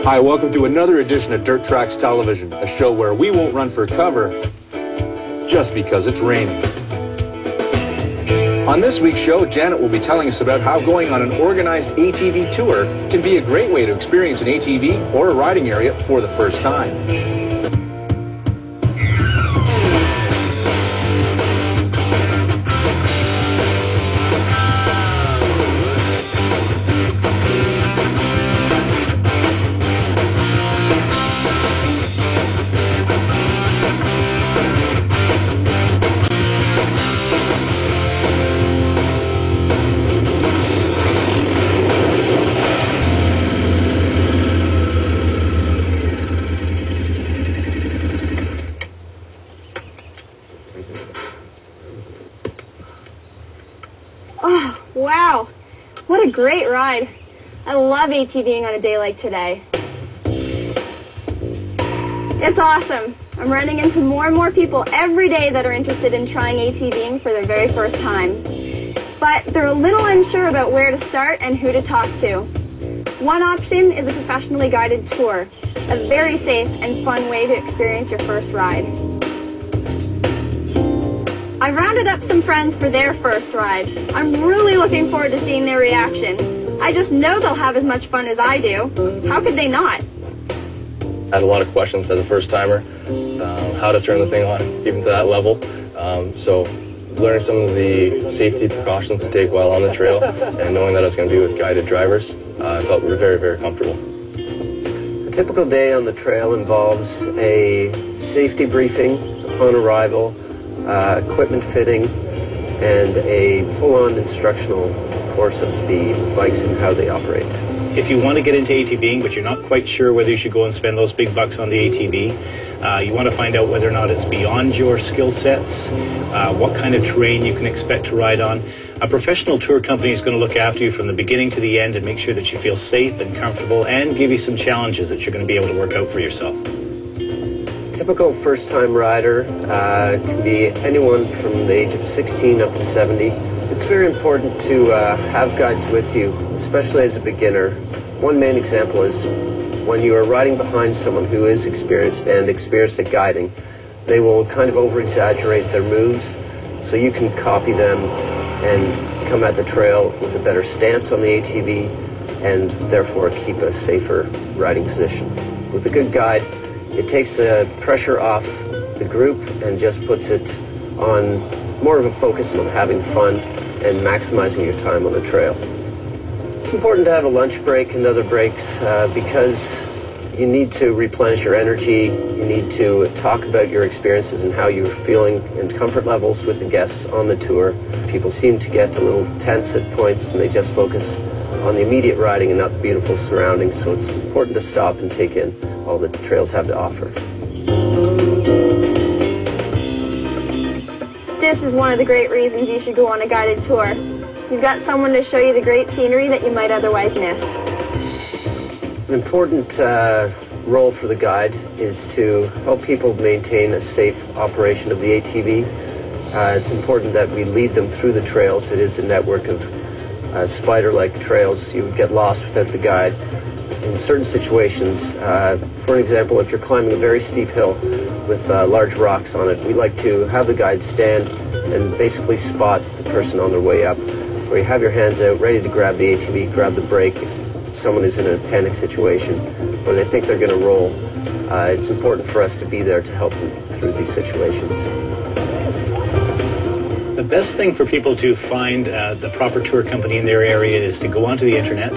Hi, welcome to another edition of Dirt Tracks Television, a show where we won't run for cover just because it's raining. On this week's show, Janet will be telling us about how going on an organized ATV tour can be a great way to experience an ATV or a riding area for the first time. Oh, wow. What a great ride. I love ATVing on a day like today. It's awesome. I'm running into more and more people every day that are interested in trying ATVing for their very first time. But they're a little unsure about where to start and who to talk to. One option is a professionally guided tour, a very safe and fun way to experience your first ride. I rounded up some friends for their first ride. I'm really looking forward to seeing their reaction. I just know they'll have as much fun as I do. How could they not? I had a lot of questions as a first-timer, how to turn the thing on, even to that level. So learning some of the safety precautions to take while on the trail and knowing that I was going to be with guided drivers, I felt very, very comfortable. A typical day on the trail involves a safety briefing upon arrival, equipment fitting, and a full-on instructional course of the bikes and how they operate. If you want to get into ATVing, but you're not quite sure whether you should go and spend those big bucks on the ATV, you want to find out whether or not it's beyond your skill sets, what kind of terrain you can expect to ride on. A professional tour company is going to look after you from the beginning to the end and make sure that you feel safe and comfortable and give you some challenges that you're going to be able to work out for yourself. Typical first-time rider can be anyone from the age of 16 up to 70. It's very important to have guides with you, especially as a beginner. One main example is when you are riding behind someone who is experienced at guiding, they will kind of over-exaggerate their moves, so you can copy them and come at the trail with a better stance on the ATV and therefore keep a safer riding position. With a good guide, it takes the pressure off the group and just puts it on more of a focus on having fun and maximizing your time on the trail. It's important to have a lunch break and other breaks because you need to replenish your energy. You need to talk about your experiences and how you're feeling and comfort levels with the guests on the tour. People seem to get a little tense at points and they just focus on the immediate riding and not the beautiful surroundings, so it's important to stop and take in all the trails have to offer. This is one of the great reasons you should go on a guided tour. You've got someone to show you the great scenery that you might otherwise miss. An important role for the guide is to help people maintain a safe operation of the ATV. It's important that we lead them through the trails. It is a network of spider-like trails. You would get lost without the guide. In certain situations, for example, if you're climbing a very steep hill with large rocks on it, we like to have the guide stand and basically spot the person on their way up, where you have your hands out ready to grab the ATV, grab the brake if someone is in a panic situation or they think they're going to roll. It's important for us to be there to help them through these situations. The best thing for people to find the proper tour company in their area is to go onto the internet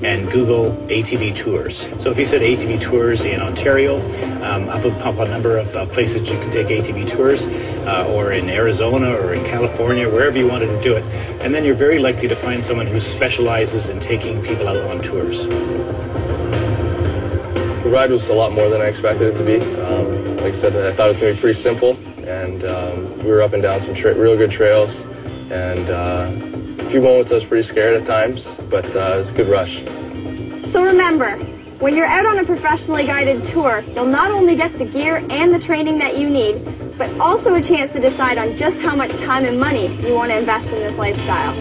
and Google ATV tours. So if you said ATV tours in Ontario, up will pop a number of places you can take ATV tours, or in Arizona or in California, wherever you wanted to do it. And then you're very likely to find someone who specializes in taking people out on tours. The ride was a lot more than I expected it to be. Like I said, I thought it was going to be pretty simple, and we were up and down some real good trails, and a few moments I was pretty scared at times, but it was a good rush. So remember, when you're out on a professionally guided tour, you'll not only get the gear and the training that you need, but also a chance to decide on just how much time and money you want to invest in this lifestyle.